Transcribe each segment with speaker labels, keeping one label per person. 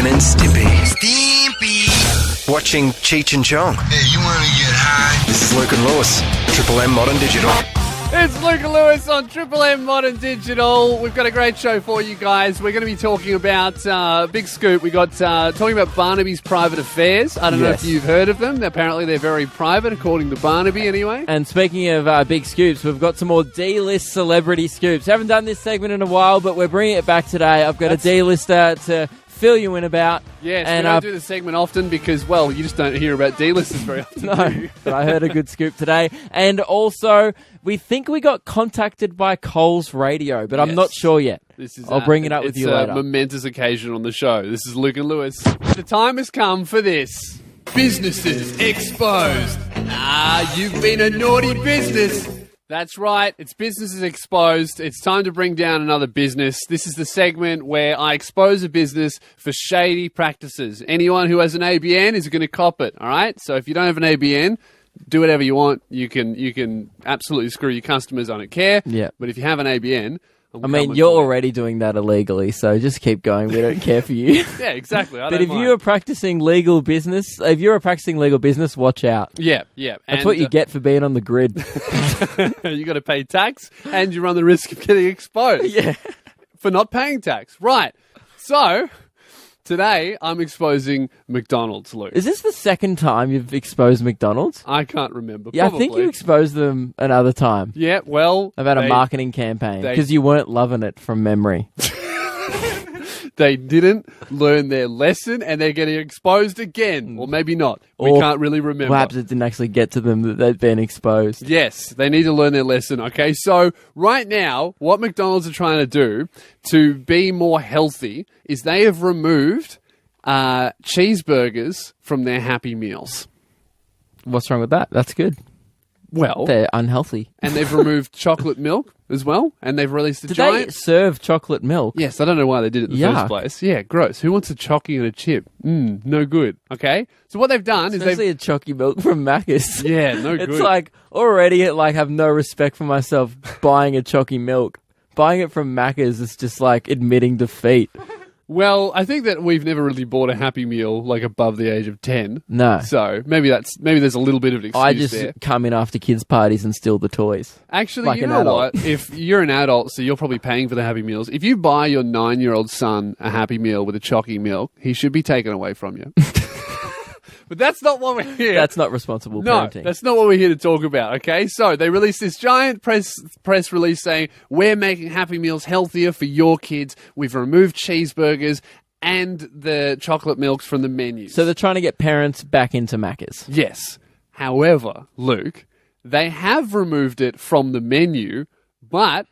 Speaker 1: Ren and Stimpy. Watching Cheech and Chong.
Speaker 2: Hey, you want to get high?
Speaker 1: This is Logan Lewis, Triple M Modern Digital.
Speaker 3: It's Logan Lewis on Triple M Modern Digital. We've got a great show for you guys. We're going to be talking about big scoop. We got talking about Barnaby's private affairs. I don't know if you've heard of them. Apparently, they're very private, according to Barnaby, anyway.
Speaker 4: And speaking of big scoops, we've got some more D-list celebrity scoops. Haven't done this segment in a while, but we're bringing it back today. I've got a D-lister to fill you in about.
Speaker 3: Yes, and we don't do the segment often because, well, you just don't hear about D-listers very often.
Speaker 4: No, but I heard a good scoop today. And also, we think we got contacted by Coles Radio, but I'm not sure yet. I'll bring it up with you later.
Speaker 3: It's a momentous occasion on the show. This is Logan Lewis. The time has come for this. Businesses exposed. You've been a naughty business. That's right. It's Businesses Exposed. It's time to bring down another business. This is the segment where I expose a business for shady practices. Anyone who has an ABN is going to cop it, all right? So if you don't have an ABN, do whatever you want. You can absolutely screw your customers. I don't care.
Speaker 4: Yeah.
Speaker 3: But if you have an ABN...
Speaker 4: I mean, you're already doing that illegally, so just keep going. We don't care for you.
Speaker 3: Yeah, exactly.
Speaker 4: But if you are practicing legal business, watch out.
Speaker 3: Yeah.
Speaker 4: That's what you get for being on the grid.
Speaker 3: You got to pay tax, and you run the risk of getting exposed.
Speaker 4: Yeah.
Speaker 3: For not paying tax. Right. So... today, I'm exposing McDonald's, Luke.
Speaker 4: Is this the second time you've exposed McDonald's?
Speaker 3: I can't remember.
Speaker 4: Yeah,
Speaker 3: Probably.
Speaker 4: I think you exposed them another time.
Speaker 3: Yeah, well...
Speaker 4: about a marketing campaign, because you weren't loving it from memory.
Speaker 3: They didn't learn their lesson, and they're getting exposed again. Or maybe not. We can't really remember.
Speaker 4: Perhaps it didn't actually get to them that they'd been exposed.
Speaker 3: Yes, they need to learn their lesson, okay? So, right now, what McDonald's are trying to do to be more healthy is they have removed cheeseburgers from their Happy Meals.
Speaker 4: What's wrong with that? That's good.
Speaker 3: Well...
Speaker 4: they're unhealthy.
Speaker 3: And they've removed chocolate milk as well, and they've released a
Speaker 4: Did
Speaker 3: giant...
Speaker 4: they serve chocolate milk?
Speaker 3: Yes, I don't know why they did it in the first place. Yeah, gross. Who wants a chocky and a chip? No good. Okay? So what they've done is
Speaker 4: Especially a chocky milk from Macca's.
Speaker 3: Yeah, no good.
Speaker 4: It's like, already have no respect for myself buying a chocky milk. Buying it from Macca's is just like admitting defeat.
Speaker 3: Well, I think that we've never really bought a Happy Meal above the age of 10.
Speaker 4: No.
Speaker 3: So maybe there's a little bit of an excuse
Speaker 4: I just
Speaker 3: there.
Speaker 4: come in after kids' parties and steal the toys.
Speaker 3: Actually,
Speaker 4: like
Speaker 3: you
Speaker 4: an
Speaker 3: know
Speaker 4: adult.
Speaker 3: what? If you're an adult, so you're probably paying for the Happy Meals. If you buy your 9-year-old son a Happy Meal with a chocky milk, he should be taken away from you. But that's not what we're here.
Speaker 4: That's not responsible parenting.
Speaker 3: No, that's not what we're here to talk about, okay? So they released this giant press release saying, we're making Happy Meals healthier for your kids. We've removed cheeseburgers and the chocolate milks from the menu.
Speaker 4: So they're trying to get parents back into Macca's.
Speaker 3: Yes. However, Luke, they have removed it from the menu, but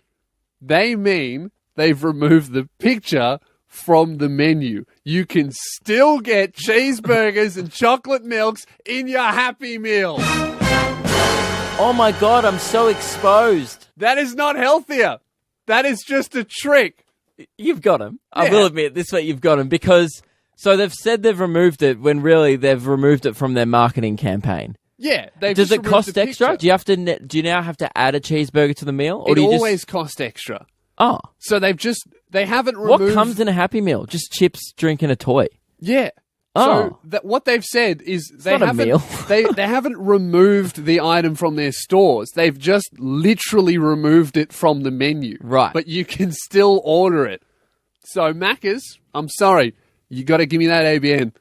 Speaker 3: they mean they've removed the picture from the menu. You can still get cheeseburgers and chocolate milks in your Happy Meal.
Speaker 4: Oh my God, I'm so exposed.
Speaker 3: That is not healthier. That is just a trick.
Speaker 4: You've got them.
Speaker 3: Yeah.
Speaker 4: I will admit, this way you've got them, because... so they've said they've removed it when really they've removed it from their marketing campaign.
Speaker 3: Yeah.
Speaker 4: Does it cost extra? Do you now have to add a cheeseburger to the meal? Or
Speaker 3: it
Speaker 4: do you
Speaker 3: always costs extra.
Speaker 4: Oh.
Speaker 3: So they haven't removed...
Speaker 4: what comes in a Happy Meal? Just chips, drink, and a toy?
Speaker 3: Yeah.
Speaker 4: Oh.
Speaker 3: So what they've said is they
Speaker 4: not a meal.
Speaker 3: they haven't removed the item from their stores. They've just literally removed it from the menu.
Speaker 4: Right.
Speaker 3: But you can still order it. So Macca's, I'm sorry, you got to give me that ABN.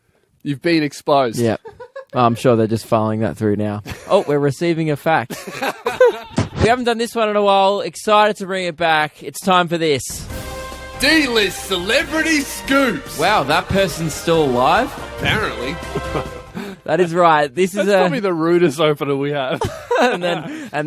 Speaker 3: You've been exposed.
Speaker 4: Yeah. I'm sure they're just filing that through now. Oh, we're receiving a fax. We haven't done this one in a while. Excited to bring it back. It's time for this.
Speaker 3: D-list celebrity scoops.
Speaker 4: Wow, that person's still alive?
Speaker 3: Apparently.
Speaker 4: That is right. This
Speaker 3: That's
Speaker 4: is
Speaker 3: probably the rudest opener we have.
Speaker 4: and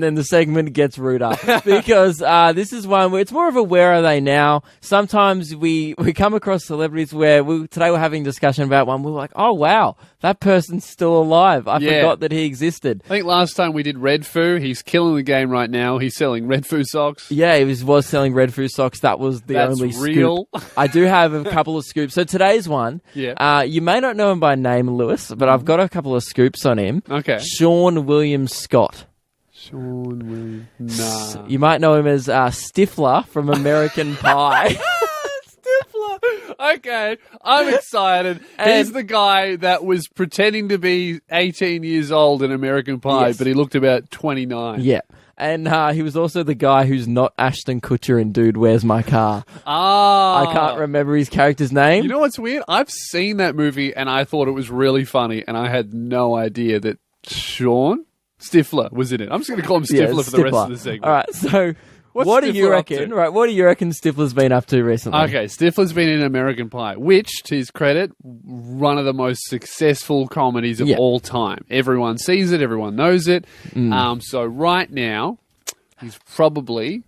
Speaker 4: then the segment gets ruder because this is one where it's more of a where are they now. Sometimes we come across celebrities where today we're having a discussion about one. We're like, oh wow, that person's still alive. I forgot that he existed.
Speaker 3: I think last time we did Red Foo. He's killing the game right now. He's selling Red Foo socks.
Speaker 4: Yeah, he was selling Red Foo socks. That was the only
Speaker 3: real.
Speaker 4: Scoop. I do have a couple of scoops. So today's one, you may not know him by name, Lewis, but I've got a couple of scoops on him.
Speaker 3: Okay.
Speaker 4: Sean William Scott.
Speaker 3: Sean William. Nah.
Speaker 4: You might know him as Stifler from American Pie.
Speaker 3: Stifler. Okay, I'm excited. He's the guy that was pretending to be 18 years old in American Pie,
Speaker 4: Yes.
Speaker 3: but he looked about 29.
Speaker 4: Yeah. And he was also the guy who's not Ashton Kutcher in Dude, Where's My Car?
Speaker 3: Ah.
Speaker 4: I can't remember his character's name.
Speaker 3: You know what's weird? I've seen that movie and I thought it was really funny, and I had no idea that Sean Stifler was in it. I'm just going to call him Stifler for the rest of the segment.
Speaker 4: All right, so
Speaker 3: What's
Speaker 4: what do you
Speaker 3: Stifler up
Speaker 4: reckon?
Speaker 3: to?
Speaker 4: Right, what do you reckon Stifler's been up to recently?
Speaker 3: Okay, Stifler's been in American Pie, which, to his credit, one of the most successful comedies of
Speaker 4: Yeah.
Speaker 3: all time. Everyone sees it, everyone knows it. So right now, he's probably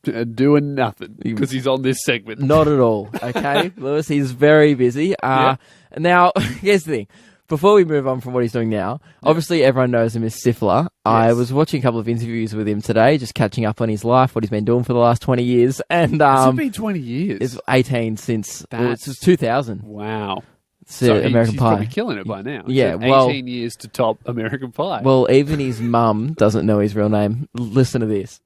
Speaker 3: doing nothing because he's on this segment.
Speaker 4: Not at all. Okay, Lewis, he's very busy.
Speaker 3: Yeah.
Speaker 4: Now, here's the thing. Before we move on from what he's doing now, obviously everyone knows him as Stifler. I was watching a couple of interviews with him today, just catching up on his life, what he's been doing for the last 20 years. And
Speaker 3: Has it been 20 years?
Speaker 4: it's 18 since
Speaker 3: That's-
Speaker 4: it's 2000.
Speaker 3: Wow.
Speaker 4: So
Speaker 3: he's
Speaker 4: American Pie.
Speaker 3: probably killing it by now.
Speaker 4: Yeah,
Speaker 3: So
Speaker 4: well-
Speaker 3: 18 years to top American Pie.
Speaker 4: Well, even his mum doesn't know his real name. Listen to this.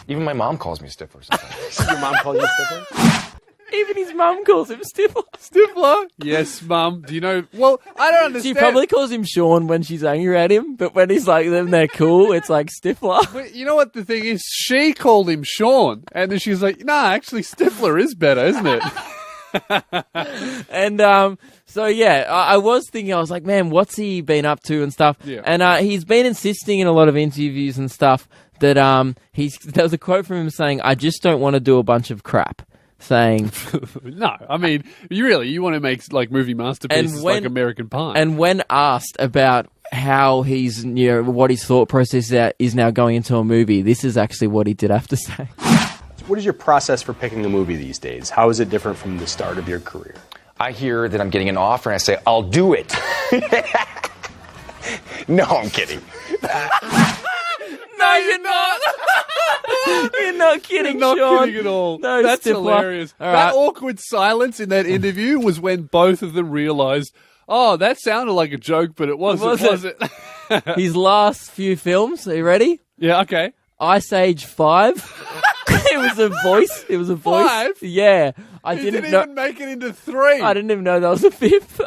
Speaker 5: Even my mom calls me Stifler sometimes. Your mom calls you Stifler?
Speaker 4: Even his mum calls him Stifler.
Speaker 3: Stifler? Yes, Mum. Do you know? Well, I don't understand.
Speaker 4: She probably calls him Sean when she's angry at him, but when he's like them, they're cool. It's like Stifler.
Speaker 3: But you know what the thing is? She called him Sean, and then she's like, "Nah, actually, Stifler is better, isn't it?"
Speaker 4: And so yeah, I was thinking, I was like, man, what's he been up to and stuff?
Speaker 3: Yeah.
Speaker 4: And he's been insisting in a lot of interviews and stuff that there was a quote from him saying, "I just don't want to do a bunch of crap." Saying,
Speaker 3: No, I mean, you want to make like movie masterpieces like American Pie.
Speaker 4: and when asked about how he's, what his thought process is now going into a movie, this is actually what he did have to say.
Speaker 6: What is your process for picking a movie these days? How is it different from the start of your career?
Speaker 5: I hear that I'm getting an offer and I say, I'll do it. No, I'm kidding.
Speaker 4: No, you're not. You're not kidding,
Speaker 3: Not
Speaker 4: Sean.
Speaker 3: kidding at all.
Speaker 4: No,
Speaker 3: That's
Speaker 4: Stifler.
Speaker 3: hilarious.
Speaker 4: All
Speaker 3: That
Speaker 4: right.
Speaker 3: awkward silence in that interview was when both of them realized, oh, that sounded like a joke, but it wasn't, was
Speaker 4: wasn't.
Speaker 3: it?
Speaker 4: His last few films, are you ready?
Speaker 3: Yeah, okay.
Speaker 4: Ice Age 5. It was a voice. It was a voice.
Speaker 3: 5?
Speaker 4: Yeah. I
Speaker 3: He
Speaker 4: didn't
Speaker 3: didn't
Speaker 4: know.
Speaker 3: even make it into 3.
Speaker 4: I didn't even know that was a fifth.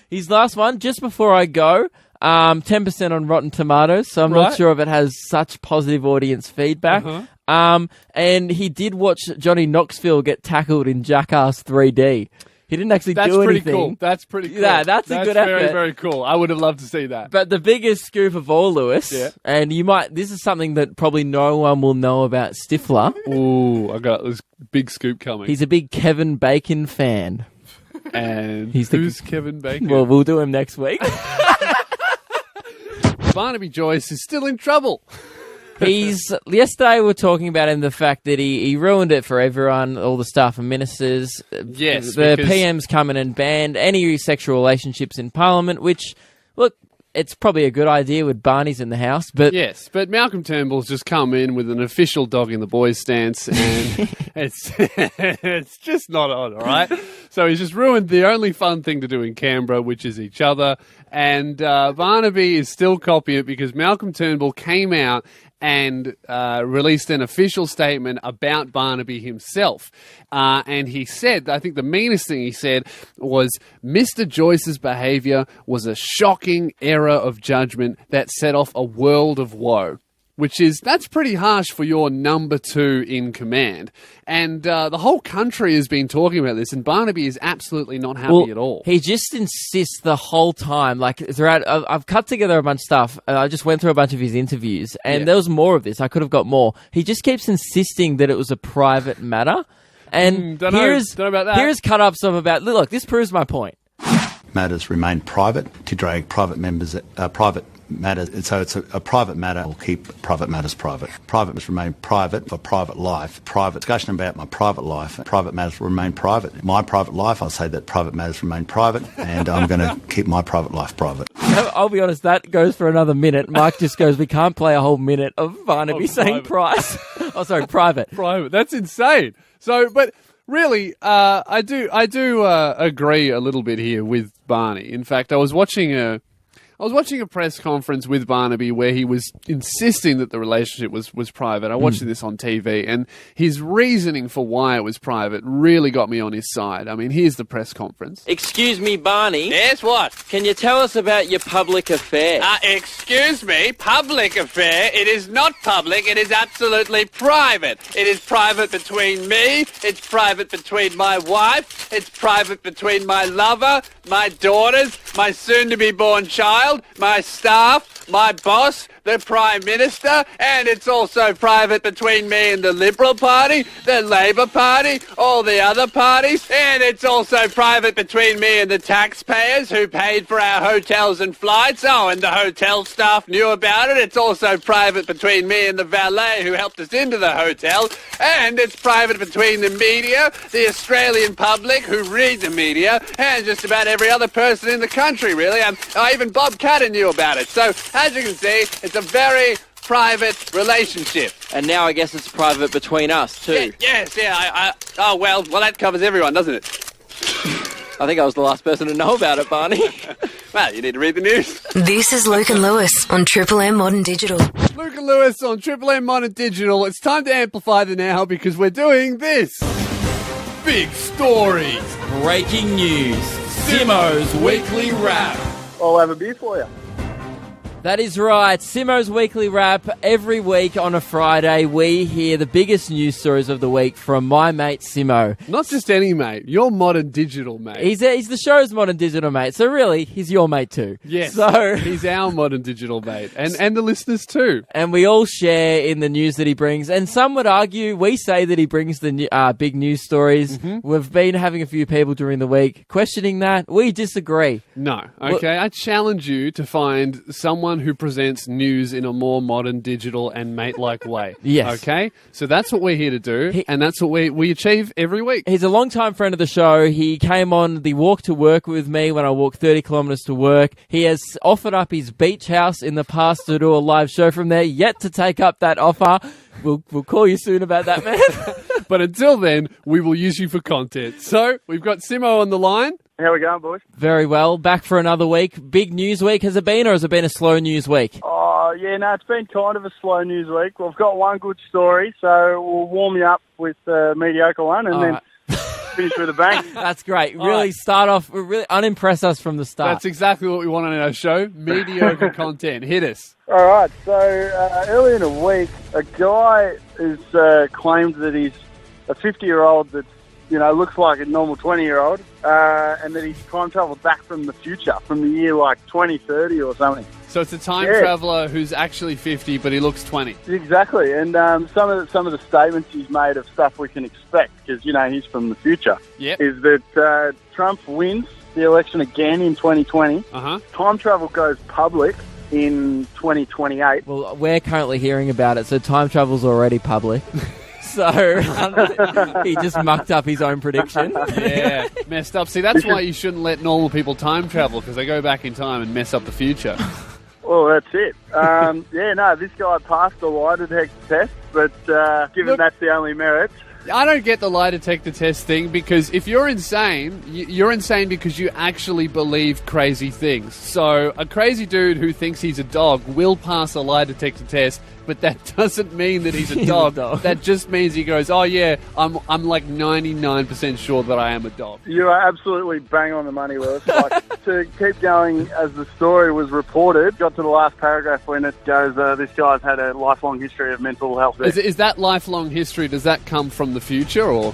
Speaker 4: His last one, Just Before I Go, 10% on Rotten Tomatoes, so I'm
Speaker 3: Right.
Speaker 4: not sure if it has such positive audience feedback. And he did watch Johnny Knoxville get tackled in Jackass 3D. He didn't actually
Speaker 3: That's
Speaker 4: do
Speaker 3: pretty
Speaker 4: anything.
Speaker 3: cool. That's pretty cool.
Speaker 4: Yeah, that's a good
Speaker 3: very,
Speaker 4: effort.
Speaker 3: very cool. I would have loved to see that.
Speaker 4: But the biggest scoop of all, Lewis,
Speaker 3: Yeah.
Speaker 4: and this is something that probably no one will know about Stifler.
Speaker 3: Ooh, I got this big scoop coming.
Speaker 4: He's a big Kevin Bacon fan.
Speaker 3: and
Speaker 4: he's the-
Speaker 3: who's Kevin Bacon?
Speaker 4: Well, we'll do him next week.
Speaker 3: Barnaby Joyce is still in trouble.
Speaker 4: Yesterday we were talking about him, the fact that he ruined it for everyone, all the staff and ministers.
Speaker 3: Yes,
Speaker 4: The
Speaker 3: because-
Speaker 4: PM's come in and banned any sexual relationships in Parliament, which, look, it's probably a good idea with Barney's in the house, but
Speaker 3: Yes, but Malcolm Turnbull's just come in with an official dog in the boys stance, and it's just not on, all right? So he's just ruined the only fun thing to do in Canberra, which is each other, and Barnaby is still copying it because Malcolm Turnbull came out and released an official statement about Barnaby himself. And he said, I think the meanest thing he said was, Mr. Joyce's behaviour was a shocking error of judgment that set off a world of woe. That's pretty harsh for your number 2 in command. And the whole country has been talking about this, and Barnaby is absolutely not happy at all.
Speaker 4: He just insists the whole time, like throughout. I've cut together a bunch of stuff. I just went through a bunch of his interviews, and there was more of this. I could have got more. He just keeps insisting that it was a private matter. And
Speaker 3: Don't know about that.
Speaker 4: Here's cut-ups of about. Look, this proves my point.
Speaker 7: Matters remain private. To drag private matters. So it's a private matter. We'll keep private matters private. Private must remain private for private life. Private discussion about my private life. Private matters will remain private. My private life, I'll say that private matters remain private, and I'm going to keep my private life private.
Speaker 4: I'll be honest, that goes for another minute. Mike just goes, we can't play a whole minute of Barnaby saying price. Oh, sorry, private.
Speaker 3: Private. That's insane. So, but really, I do agree a little bit here with Barney. In fact, I was watching I was watching a press conference with Barnaby where he was insisting that the relationship was private. I watched this on TV, and his reasoning for why it was private really got me on his side. I mean, here's the press conference.
Speaker 4: Excuse me, Barney.
Speaker 3: Yes, what?
Speaker 4: Can you tell us about your public affair?
Speaker 3: Excuse me, public affair? It is not public, it is absolutely private. It is private between me, it's private between my wife, it's private between my lover, my daughters, my soon-to-be-born child, my staff, my boss, the Prime Minister, and it's also private between me and the Liberal Party, the Labor Party, all the other parties, and it's also private between me and the taxpayers who paid for our hotels and flights. Oh, and the hotel staff knew about it. It's also private between me and the valet who helped us into the hotel, and it's private between the media, the Australian public who read the media, and just about every other person in the country, really. Even Bob Catter knew about it. So, as you can see, it's a very private relationship.
Speaker 4: And now I guess it's private between us, too.
Speaker 3: Well, that covers everyone, doesn't it?
Speaker 4: I think I was the last person to know about it, Barney.
Speaker 3: Well, you need to read the news.
Speaker 8: This is Logan Lewis on Triple M Modern Digital.
Speaker 3: Logan Lewis on Triple M Modern Digital. It's time to amplify the now because we're doing this. Big stories.
Speaker 4: Breaking news. Simmo's Weekly Wrap.
Speaker 9: I'll have a beer for you.
Speaker 4: That is right. Simmo's Weekly Wrap. Every week on a Friday, we hear the biggest news stories of the week from my mate Simmo.
Speaker 3: Not just any mate, your Modern Digital mate.
Speaker 4: He's the show's Modern Digital mate, so really, he's your mate too.
Speaker 3: Yes,
Speaker 4: so
Speaker 3: he's our Modern Digital mate, and the listeners too.
Speaker 4: And we all share in the news that he brings, and some would argue, we say that he brings the big news stories. Mm-hmm. We've been having a few people during the week questioning that. We disagree.
Speaker 3: No, okay, I challenge you to find someone who presents news in a more modern, digital, and mate-like way.
Speaker 4: Yes.
Speaker 3: Okay? So that's what we're here to do, and that's what we achieve every week.
Speaker 4: He's a long-time friend of the show. He came on the walk to work with me when I walked 30 kilometres to work. He has offered up his beach house in the past to do a live show from there, yet to take up that offer. We'll call you soon about that, man.
Speaker 3: But until then, we will use you for content. So, we've got Simmo on the line.
Speaker 9: How we going, boys?
Speaker 4: Very well. Back for another week. Big news week has it been, or has it been a slow news week?
Speaker 9: Oh, yeah, no, it's been kind of a slow news week. We've got one good story, so we'll warm you up with a mediocre one and then finish with a bang.
Speaker 4: That's great. Really start off, really unimpress us from the start.
Speaker 3: That's exactly what we want on our show. Mediocre content. Hit us.
Speaker 9: All right, so earlier in the week, a guy has claimed that he's a 50-year-old that's, looks like a normal 20-year-old, and that he's time travelled back from the future, from the year like 2030 or something.
Speaker 3: So it's a time traveller who's actually 50, but he looks 20.
Speaker 9: Exactly, and some of the statements he's made of stuff we can expect, because he's from the future.
Speaker 3: Yep.
Speaker 9: Is that Trump wins the election again in 2020. Time travel goes public in 2028.
Speaker 4: Well, we're currently hearing about it, so time travel's already public. So he just mucked up his own prediction.
Speaker 3: Yeah, messed up. See, that's why you shouldn't let normal people time travel, because they go back in time and mess up the future.
Speaker 9: Well, that's it. This guy passed the lie detector test, but given that's the only merit...
Speaker 3: I don't get the lie detector test thing, because if you're insane, you're insane because you actually believe crazy things. So a crazy dude who thinks he's a dog will pass a lie detector test, but that doesn't mean that he's a dog. That just means he goes, oh yeah, I'm like 99% sure that I am a dog.
Speaker 9: You are absolutely bang on the money, Lewis. To keep going, as the story was reported, got to the last paragraph when it goes, this guy's had a lifelong history of mental health.
Speaker 3: Is that lifelong history, does that come from the future, or...?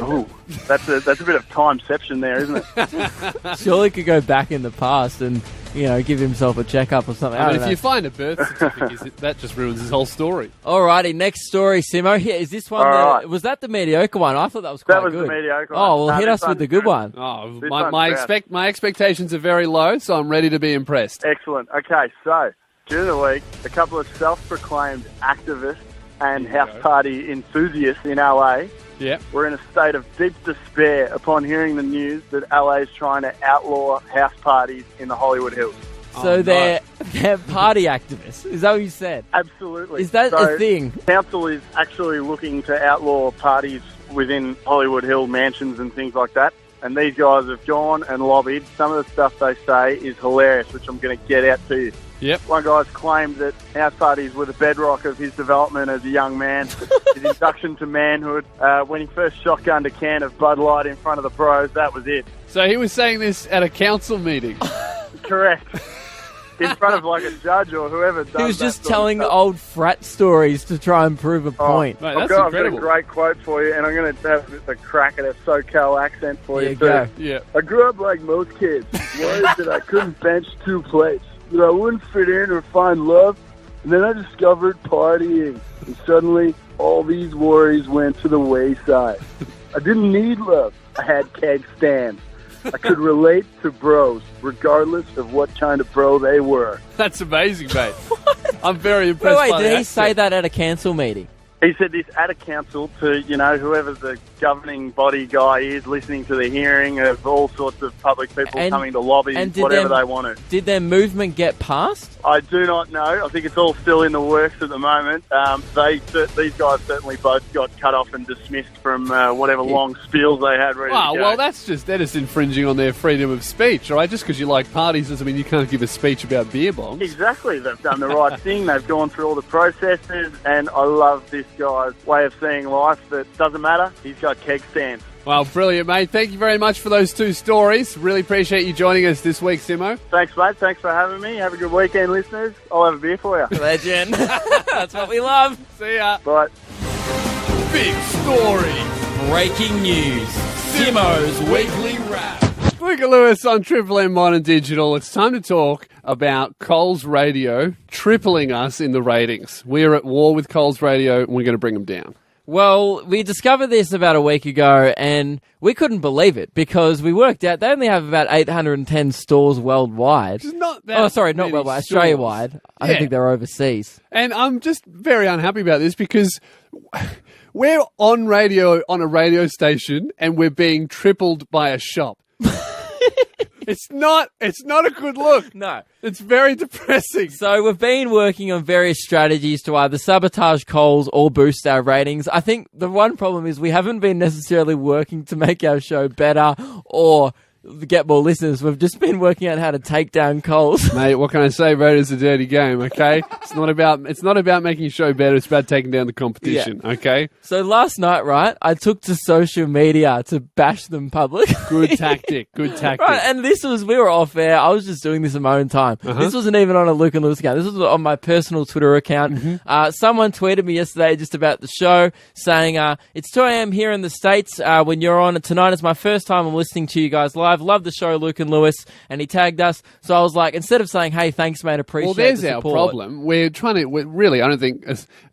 Speaker 9: Oh, that's a bit of timeception there, isn't it?
Speaker 4: Surely could go back in the past and, give himself a checkup or something.
Speaker 3: I mean, if you find a birth certificate, that just ruins his whole story.
Speaker 4: Alrighty, next story, Simmo. Here, is this one, was that the mediocre one? I thought that was quite good.
Speaker 9: That was the mediocre one.
Speaker 4: Oh, well, hit us with the good one.
Speaker 3: Oh, my expectations are very low, so I'm ready to be impressed.
Speaker 9: Excellent. Okay, so, during the week, a couple of self-proclaimed activists and house party enthusiasts in LA were in a state of deep despair upon hearing the news that LA is trying to outlaw house parties in the Hollywood Hills.
Speaker 4: So they're party activists. Is that what you said?
Speaker 9: Absolutely.
Speaker 4: Is that a thing?
Speaker 9: Council is actually looking to outlaw parties within Hollywood Hill mansions and things like that. and these guys have gone and lobbied. Some of the stuff they say is hilarious, which I'm going to get out to you.
Speaker 3: Yep.
Speaker 9: One guy's claimed that house parties were the bedrock of his development as a young man. His induction to manhood, when he first shotgunned a can of Bud Light in front of the bros, that was it.
Speaker 3: So he was saying this at a council meeting.
Speaker 9: Correct. In front of like a judge or whoever does
Speaker 4: He was just
Speaker 9: that sort of
Speaker 4: telling
Speaker 9: stuff.
Speaker 4: old frat stories to try and prove a point.
Speaker 3: Mate,
Speaker 9: I've
Speaker 3: that's
Speaker 9: got a
Speaker 3: incredible.
Speaker 9: great quote for you, and I'm going to have a crack at a SoCal accent for
Speaker 4: Yeah,
Speaker 9: you,
Speaker 4: go.
Speaker 9: too.
Speaker 3: Yeah.
Speaker 9: I grew up like most kids, worried that I couldn't bench 2 plates, that I wouldn't fit in or find love, and then I discovered partying, and suddenly all these worries went to the wayside. I didn't need love. I had keg stands. I could relate to bros, regardless of what kind of bro they were.
Speaker 3: That's amazing, mate. I'm very impressed
Speaker 4: Wait,
Speaker 3: by
Speaker 4: did
Speaker 3: that.
Speaker 4: he say that at a council meeting?
Speaker 9: He said this at a council to, whoever the governing body guy is, listening to the hearing of all sorts of public people coming to lobby whatever they want to.
Speaker 4: Did their movement get passed?
Speaker 9: I do not know. I think it's all still in the works at the moment. These guys certainly both got cut off and dismissed from whatever long spiels they had ready to go.
Speaker 3: Well, they're just infringing on their freedom of speech, all right? Just because you like parties doesn't mean you can't give a speech about beer bongs.
Speaker 9: Exactly. They've done the right thing. They've gone through all the processes, and I love this guy's way of seeing life that doesn't matter. He's got keg stands.
Speaker 3: Well, brilliant, mate. Thank you very much for those 2 stories. Really appreciate you joining us this week, Simmo.
Speaker 9: Thanks, mate. Thanks for having me. Have a good weekend, listeners. I'll have a beer for you.
Speaker 4: Legend. That's what we love.
Speaker 3: See ya.
Speaker 9: Bye.
Speaker 3: Big story.
Speaker 4: Breaking news. Simmo's Weekly Wrap.
Speaker 3: Logan Lewis on Triple M Modern Digital. It's time to talk about Coles Radio tripling us in the ratings. We are at war with Coles Radio, and we're going to bring them down.
Speaker 4: Well, we discovered this about a week ago, and we couldn't believe it because we worked out they only have about 810 stores worldwide.
Speaker 3: It's not that
Speaker 4: Oh, sorry, not
Speaker 3: many
Speaker 4: worldwide,
Speaker 3: stores.
Speaker 4: Australia-wide. I don't
Speaker 3: Yeah.
Speaker 4: think they're overseas.
Speaker 3: And I'm just very unhappy about this because we're on radio on a radio station and we're being tripled by a shop. It's not a good look.
Speaker 4: No.
Speaker 3: It's very depressing.
Speaker 4: So we've been working on various strategies to either sabotage Coles or boost our ratings. I think the one problem is we haven't been necessarily working to make our show better or get more listeners. We've just been working on how to take down Coles.
Speaker 3: Mate, what can I say? Radio's a dirty game, okay? It's not about making your show better, it's about taking down the competition, okay?
Speaker 4: So last night, right, I took to social media to bash them publicly.
Speaker 3: Good tactic.
Speaker 4: Right, and we were off air. I was just doing this in my own time. This wasn't even on a Luke and Lewis account. This was on my personal Twitter account. Someone tweeted me yesterday just about the show saying, it's 2 a.m. here in the States when you're on it tonight. It's my first time I'm listening to you guys live. Love the show, Luke and Lewis. And he tagged us. So I was like, instead of saying, hey, thanks, mate, appreciate
Speaker 3: there's
Speaker 4: the
Speaker 3: our
Speaker 4: support.
Speaker 3: problem. We're really, I don't think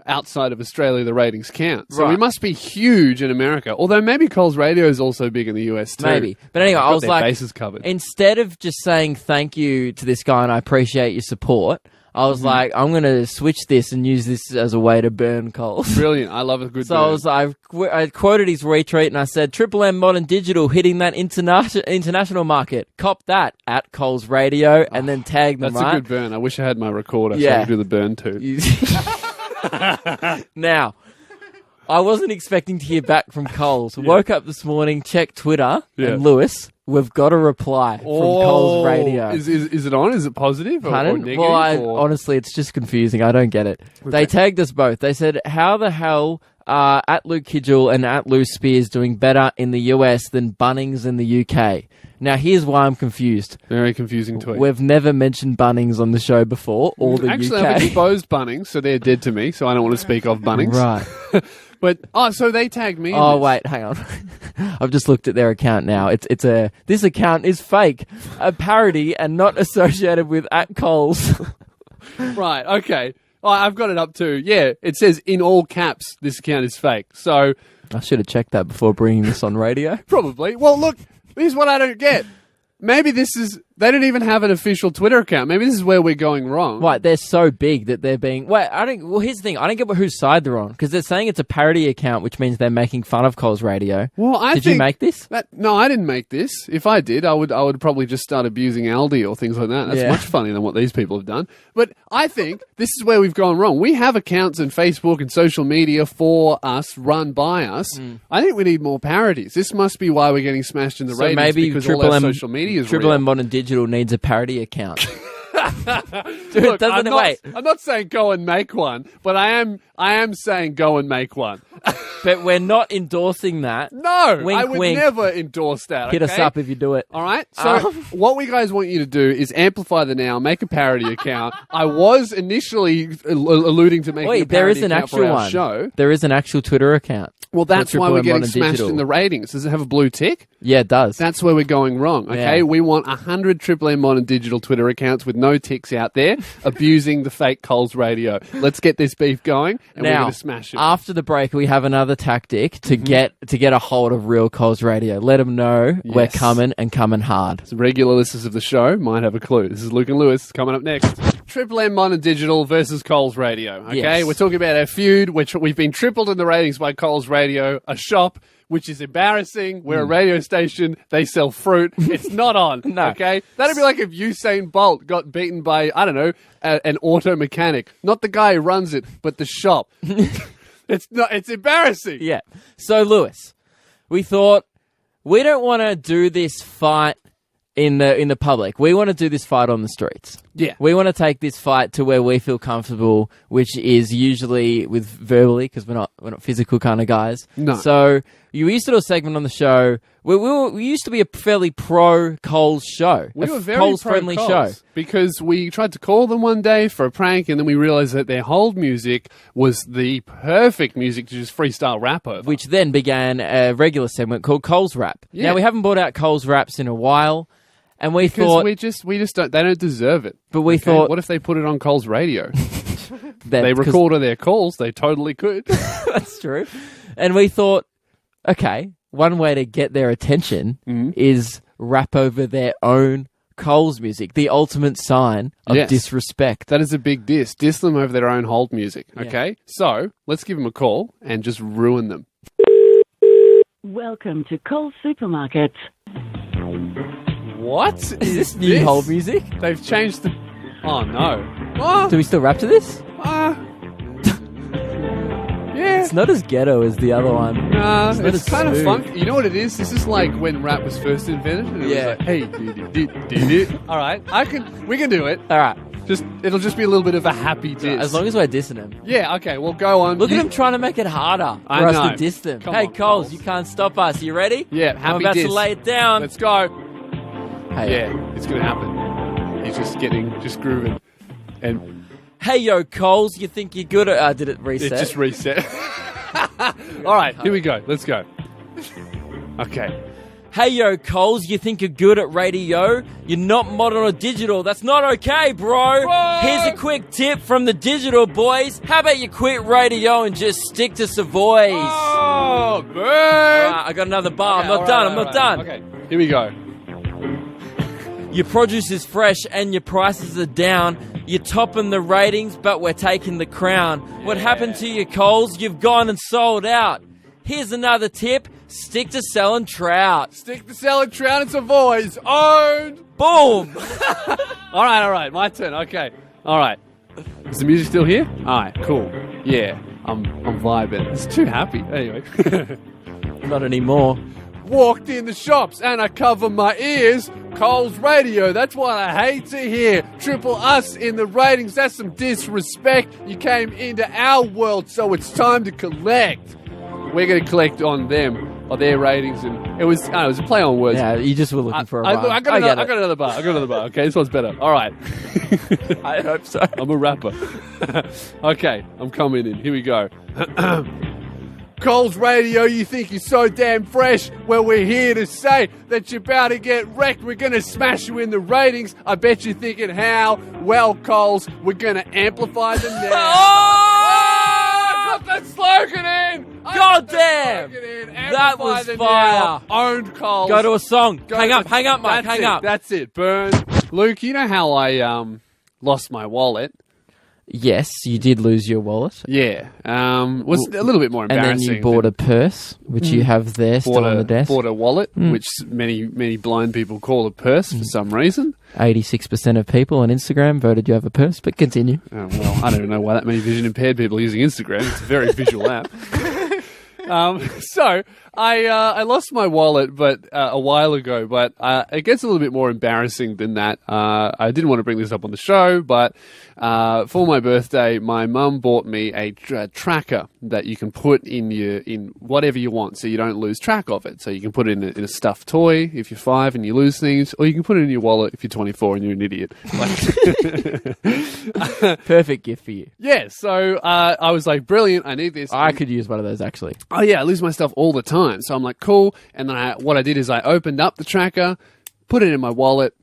Speaker 3: outside of Australia the ratings count. So we must be huge in America. Although maybe Coles Radio is also big in the US too.
Speaker 4: Maybe. But anyway, I was like,
Speaker 3: bases covered.
Speaker 4: Instead of just saying thank you to this guy and I appreciate your support, I was like, I'm going to switch this and use this as a way to burn Coles.
Speaker 3: Brilliant. I love a good
Speaker 4: So
Speaker 3: burn.
Speaker 4: I quoted his retweet and I said, Triple M Modern Digital hitting that international market. Cop that at Coles Radio and then tag them,
Speaker 3: That's
Speaker 4: right?
Speaker 3: a good burn. I wish I had my recorder so
Speaker 4: Yeah.
Speaker 3: I could do the burn too.
Speaker 4: Now, I wasn't expecting to hear back from Coles. Woke up this morning, checked Twitter, and Lewis, we've got a reply from Coles Radio.
Speaker 3: Is it on? Is it positive or
Speaker 4: Pardon?
Speaker 3: negative?
Speaker 4: Well, honestly, it's just confusing. I don't get it. Okay. They tagged us both. They said, how the hell are at Luke Kidgel and at Lou Spears doing better in the US than Bunnings in the UK? Now, here's why I'm confused.
Speaker 3: Very confusing tweet.
Speaker 4: We've never mentioned Bunnings on the show before, or the
Speaker 3: Actually,
Speaker 4: UK.
Speaker 3: I've exposed Bunnings, so they're dead to me, so I don't want to speak of Bunnings.
Speaker 4: Right.
Speaker 3: But, so they tagged me in
Speaker 4: Oh,
Speaker 3: this.
Speaker 4: wait, hang on. I've just looked at their account now. This account is fake. A parody and not associated with at Coles.
Speaker 3: Right, okay. Oh, I've got it up too. Yeah, it says in all caps, this account is fake. So,
Speaker 4: I should have checked that before bringing this on radio.
Speaker 3: probably. Well, look, here's what I don't get. Maybe this is They don't even have an official Twitter account. Maybe this is where we're going wrong.
Speaker 4: Right, they're so big that they're being... Well, here's the thing. I don't get whose side they're on, because they're saying it's a parody account, which means they're making fun of Coles Radio.
Speaker 3: Well,
Speaker 4: Did you make this?
Speaker 3: No, I didn't make this. If I did, I would probably just start abusing Aldi or things like that. That's much funnier than what these people have done. But I think this is where we've gone wrong. We have accounts on Facebook and social media for us, run by us. I think we need more parodies. This must be why we're getting smashed in the ratings,
Speaker 4: maybe
Speaker 3: because all our social media is
Speaker 4: Triple
Speaker 3: real.
Speaker 4: M Modern Digital needs a parody account. Dude,
Speaker 3: Look,
Speaker 4: I'm
Speaker 3: not saying go and make one, but I am saying go and make one.
Speaker 4: But we're not endorsing that.
Speaker 3: No,
Speaker 4: wink,
Speaker 3: I would
Speaker 4: wink.
Speaker 3: never endorse that.
Speaker 4: Hit us up if you do it.
Speaker 3: All right. So what we guys want you to do is amplify the now, make a parody account. I was initially alluding to making a parody account for our show.
Speaker 4: There is an actual Twitter account.
Speaker 3: Well, that's why we're getting smashed
Speaker 4: Digital.
Speaker 3: in the ratings. Does it have a blue tick?
Speaker 4: Yeah, it does.
Speaker 3: That's where we're going wrong, okay?
Speaker 4: Yeah.
Speaker 3: We want 100 Triple M Modern Digital Twitter accounts with no ticks out there abusing the fake Coles Radio. Let's get this beef going, and we're going to smash it.
Speaker 4: After the break, we have another tactic to get a hold of real Coles Radio. Let them know we're coming and coming hard.
Speaker 3: So regular listeners of the show might have a clue. This is Luke and Lewis coming up next. Triple M Modern Digital versus Coles Radio, okay?
Speaker 4: Yes.
Speaker 3: We're talking about our feud, which we've been tripled in the ratings by Coles Radio, a shop which is embarrassing. We're a radio station. They sell fruit. It's not on.
Speaker 4: No.
Speaker 3: Okay? That'd be like if Usain Bolt got beaten by, I don't know, an auto mechanic. Not the guy who runs it, but the shop. It's embarrassing.
Speaker 4: Yeah. So, Lewis, we thought we don't want to do this fight in the public. We want to do this fight on the streets.
Speaker 3: Yeah.
Speaker 4: We want to take this fight to where we feel comfortable, which is usually with verbally, because we're not physical kind of guys.
Speaker 3: No.
Speaker 4: So you used to do a segment on the show. We used to be a fairly pro Coles show.
Speaker 3: We were very
Speaker 4: Coles
Speaker 3: pro
Speaker 4: friendly
Speaker 3: Coles
Speaker 4: show
Speaker 3: because we tried to call them one day for a prank, and then we realized that their hold music was the perfect music to just freestyle rap over.
Speaker 4: which then began a regular segment called Coles Rap.
Speaker 3: Yeah.
Speaker 4: Now we haven't brought out Coles Raps in a while. And we
Speaker 3: because
Speaker 4: thought...
Speaker 3: we just don't... They don't deserve it.
Speaker 4: But we thought...
Speaker 3: What if they put it on Coles Radio?
Speaker 4: They
Speaker 3: they recorded their calls. They totally could.
Speaker 4: That's true. And we thought, okay, one way to get their attention is rap over their own Coles music, the ultimate sign of disrespect.
Speaker 3: That is a big diss. Diss them over their own hold music, okay?
Speaker 4: Yeah.
Speaker 3: So, let's give them a call and just ruin them.
Speaker 10: Welcome to Coles Supermarkets.
Speaker 3: What
Speaker 4: Is this new hold music?
Speaker 3: They've changed the... Oh, no. What?
Speaker 4: Do we still rap to this?
Speaker 3: Yeah.
Speaker 4: It's not as ghetto as the other one.
Speaker 3: Nah,
Speaker 4: not
Speaker 3: it's
Speaker 4: as
Speaker 3: kind of
Speaker 4: smooth.
Speaker 3: funky. You know what it is? This is like when rap was first invented. And it was like, hey, did. All right, we can do it.
Speaker 4: All right.
Speaker 3: It'll just be a little bit of a happy diss.
Speaker 4: As long as we're dissing him.
Speaker 3: Yeah, okay, well, go on.
Speaker 4: Look at him trying to make it harder for
Speaker 3: I
Speaker 4: us
Speaker 3: know.
Speaker 4: to diss them.
Speaker 3: Come
Speaker 4: Hey,
Speaker 3: on,
Speaker 4: Coles,
Speaker 3: Coles.
Speaker 4: you can't stop us. You ready?
Speaker 3: Yeah, happy
Speaker 4: I'm about
Speaker 3: diss.
Speaker 4: to lay it down.
Speaker 3: Let's go.
Speaker 4: Hey,
Speaker 3: Yeah, it's going to happen. He's just grooving. And
Speaker 4: hey, yo, Coles, you think you're good at... did it reset?
Speaker 3: it just reset. All right, here we go. Let's go. Okay.
Speaker 4: Hey, yo, Coles, you think you're good at radio? You're not modern or digital. That's not okay, bro. Here's a quick tip from the digital boys. How about you quit radio and just stick to Savoys?
Speaker 3: Oh, burn!
Speaker 4: Right, I got another bar.
Speaker 3: Okay,
Speaker 4: I'm not done.
Speaker 3: Okay, here we go.
Speaker 4: Your produce is fresh and your prices are down. You're topping the ratings, but we're taking the crown. What happened to your Coles? You've gone and sold out. Here's another tip. Stick to selling trout.
Speaker 3: Stick to selling trout and Savoys. Owned!
Speaker 4: Boom!
Speaker 3: All right, my turn. Okay. All right. Is the music still here? All right, cool. Yeah, I'm vibing. It's too happy. Anyway.
Speaker 4: Not anymore.
Speaker 3: Walked in the shops and I cover my ears. Coles Radio, that's what I hate to hear. Triple us in the ratings, that's some disrespect. You came into our world, so it's time to collect. We're going to collect on them, on their ratings, and it was a play on words.
Speaker 4: Yeah, you just were looking for a bar.
Speaker 3: I got another bar. Okay, this one's better. All right.
Speaker 4: I hope so.
Speaker 3: I'm a rapper. Okay, I'm coming in. Here we go. Coles Radio, you think you're so damn fresh? Well, we're here to say that you're about to get wrecked. We're going to smash you in the ratings. I bet you're thinking how? Well, Coles, we're going to amplify them now.
Speaker 4: Oh!
Speaker 3: got that slogan in!
Speaker 4: God damn! That was fire.
Speaker 3: Owned Coles.
Speaker 4: Go to a song. Hang up, Mike, hang up.
Speaker 3: That's it, burn. Luke, you know how I lost my wallet?
Speaker 4: Yes, you did lose your wallet.
Speaker 3: Yeah. Was a little bit more embarrassing.
Speaker 4: And then you bought a purse, which you have there still on the desk.
Speaker 3: Bought a wallet, which many blind people call a purse for some reason.
Speaker 4: 86% of people on Instagram voted you have a purse, but continue.
Speaker 3: Oh, well, I don't know why that many vision impaired people are using Instagram. It's a very visual app. So I lost my wallet, but a while ago. But it gets a little bit more embarrassing than that. I didn't want to bring this up on the show, but for my birthday, my mum bought me a tracker that you can put in whatever you want, so you don't lose track of it. So you can put it in a stuffed toy if you're 5 and you lose things, or you can put it in your wallet if you're 24 and you're an idiot.
Speaker 4: Perfect gift for you.
Speaker 3: Yeah. So I was like, brilliant. I need this.
Speaker 4: I could use one of those actually.
Speaker 3: Oh yeah, I lose my stuff all the time. So I'm like, cool. And then what I did is I opened up the tracker, put it in my wallet,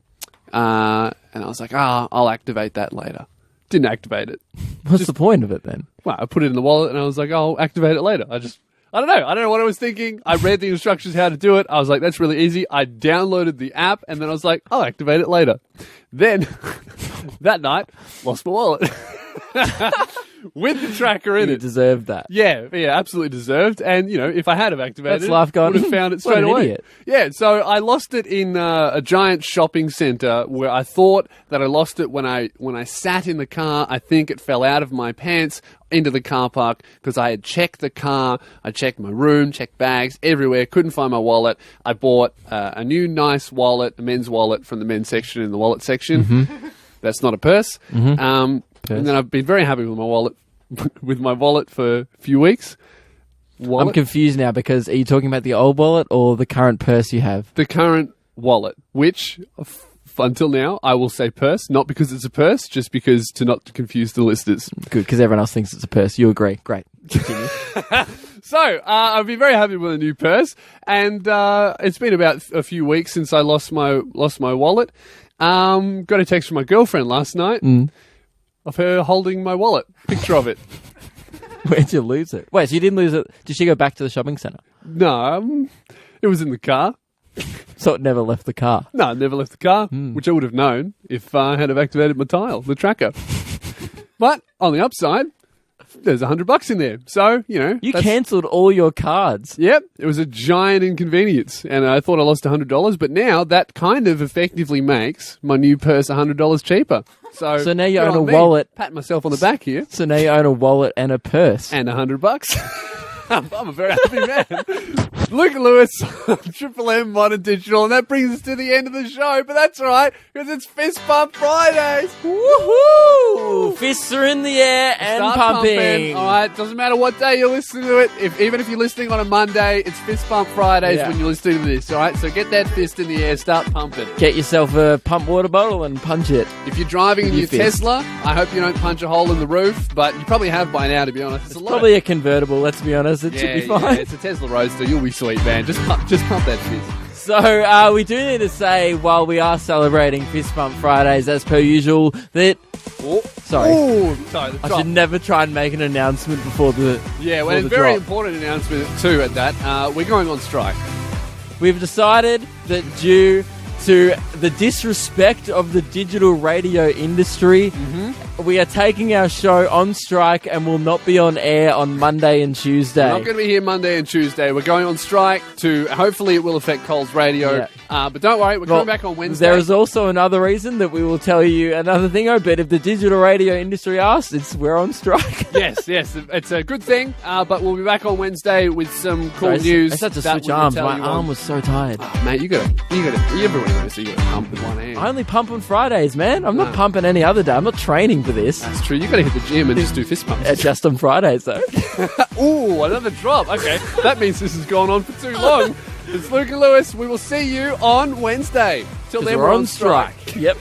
Speaker 3: and I was like, I'll activate that later. Didn't activate it.
Speaker 4: What's the point of it then?
Speaker 3: Well, I put it in the wallet and I was like, I'll activate it later. I don't know what I was thinking. I read the instructions how to do it. I was like, that's really easy. I downloaded the app and then I was like, I'll activate it later. Then that night, lost my wallet. With the tracker in it.
Speaker 4: You deserved that.
Speaker 3: Yeah, absolutely deserved. And, if I had have activated
Speaker 4: it, I would
Speaker 3: have found it straight away. Idiot. Yeah, so I lost it in a giant shopping centre where I thought that I lost it when I sat in the car. I think it fell out of my pants into the car park because I had checked the car. I checked my room, checked bags, everywhere. Couldn't find my wallet. I bought a new nice wallet, a men's wallet from the men's section in the wallet section.
Speaker 4: Mm-hmm.
Speaker 3: That's not a purse. Mm-hmm. And then I've been very happy with my wallet for a few weeks.
Speaker 4: I'm confused now because are you talking about the old wallet or the current purse you have?
Speaker 3: The current wallet, which until now I will say purse, not because it's a purse, just because to not confuse the listeners.
Speaker 4: Good, because everyone else thinks it's a purse. You agree. Great. Continue.
Speaker 3: So, I've been very happy with a new purse, and it's been about a few weeks since I lost my wallet. Got a text from my girlfriend last night of her holding my wallet. Picture of it.
Speaker 4: Where'd you lose it? Wait, so you didn't lose it? Did she go back to the shopping centre?
Speaker 3: No, it was in the car.
Speaker 4: So it never left the car?
Speaker 3: No, it never left the car, which I would have known if I had have activated my tile, the tracker. But on the upside, there's $100 in there. So,
Speaker 4: You cancelled all your cards.
Speaker 3: Yep. It was a giant inconvenience. And I thought I lost $100, but now that kind of effectively makes my new purse $100 cheaper. So
Speaker 4: now you own a wallet.
Speaker 3: Pat myself on the back here.
Speaker 4: So now you own a wallet and a purse.
Speaker 3: And $100. I'm a very happy man. Logan Lewis, Triple M Modern Digital, and that brings us to the end of the show. But that's all right, because it's Fistpump Fridays.
Speaker 4: Woohoo! Fists are in the air and
Speaker 3: Start
Speaker 4: pumping.
Speaker 3: All right, doesn't matter what day you're listening to it. Even if you're listening on a Monday, it's Fistpump Fridays when you're listening to this. All right, so get that fist in the air, start pumping.
Speaker 4: Get yourself a pump water bottle and punch it.
Speaker 3: If you're driving in your Tesla, I hope you don't punch a hole in the roof, but you probably have by now, to be honest.
Speaker 4: It's probably a convertible, let's be honest. It should be fine.
Speaker 3: Yeah, it's a Tesla Roadster. You'll be sweet, man. Just pump that fist.
Speaker 4: So we do need to say, while we are celebrating Fistpump Fridays, as per usual, that... Sorry, I should never try and make an announcement before the
Speaker 3: well, it's a very important announcement too at that. We're going on strike.
Speaker 4: We've decided that due to the disrespect of the digital radio industry, we are taking our show on strike and will not be on air on Monday and Tuesday.
Speaker 3: We're not going to be here Monday and Tuesday. We're going on strike to, hopefully it will affect Coles Radio. But don't worry, we're coming back on Wednesday.
Speaker 4: There is also another reason that we will tell you another thing, but if the digital radio industry asks, we're on strike.
Speaker 3: yes, it's a good thing, but we'll be back on Wednesday with some cool news.
Speaker 4: I had to switch arms. My arm was so tired.
Speaker 3: Oh, mate, you got to, everyone knows you got to pump with one hand.
Speaker 4: I only pump on Fridays, man. I'm not pumping any other day. I'm not training for this.
Speaker 3: That's true. You got to hit the gym and just do fist pumps.
Speaker 4: Just on Fridays, though.
Speaker 3: Ooh, another drop. Okay, that means this has gone on for too long. It's Logan Lewis. We will see you on Wednesday. Till then,
Speaker 4: we're on strike. Yep.